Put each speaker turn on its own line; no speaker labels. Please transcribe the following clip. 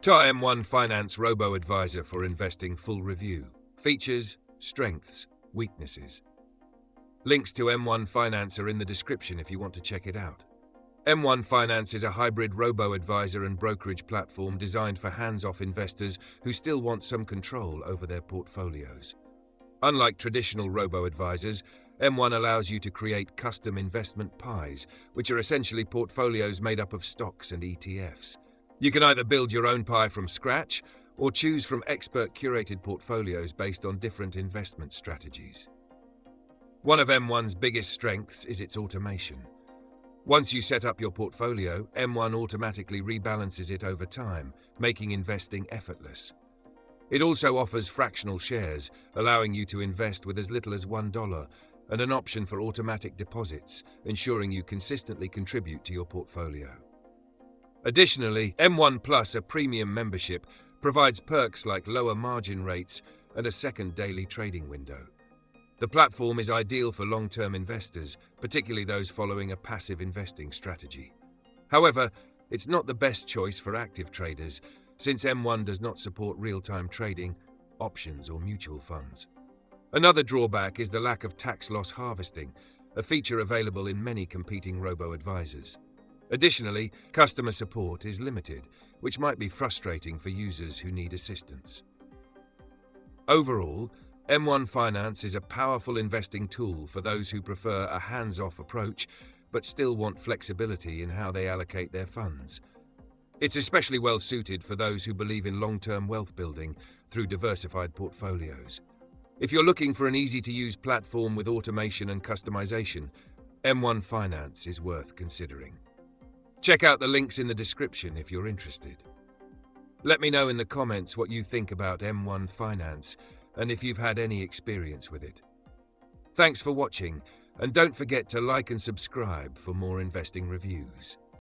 TAR M1 Finance Robo-advisor for investing full review. Features, strengths, weaknesses. Links to M1 Finance are in the description if you want to check it out. M1 Finance is a hybrid robo-advisor and brokerage platform designed for hands-off investors who still want some control over their portfolios. Unlike traditional robo-advisors, M1 allows you to create custom investment pies, which are essentially portfolios made up of stocks and ETFs. You can either build your own pie from scratch or choose from expert-curated portfolios based on different investment strategies. One of M1's biggest strengths is its automation. Once you set up your portfolio, M1 automatically rebalances it over time, making investing effortless. It also offers fractional shares, allowing you to invest with as little as $1, and an option for automatic deposits, ensuring you consistently contribute to your portfolio. Additionally, M1 Plus, a premium membership, provides perks like lower margin rates and a second daily trading window. The platform is ideal for long-term investors, particularly those following a passive investing strategy. However, it's not the best choice for active traders, since M1 does not support real-time trading, options, or mutual funds. Another drawback is the lack of tax loss harvesting, a feature available in many competing robo-advisors. Additionally, customer support is limited, which might be frustrating for users who need assistance. Overall, M1 Finance is a powerful investing tool for those who prefer a hands-off approach but still want flexibility in how they allocate their funds. It's especially well suited for those who believe in long-term wealth building through diversified portfolios. If you're looking for an easy-to-use platform with automation and customization, M1 Finance is worth considering. Check out the links in the description if you're interested. Let me know in the comments what you think about M1 Finance and if you've had any experience with it. Thanks for watching, and don't forget to like and subscribe for more investing reviews.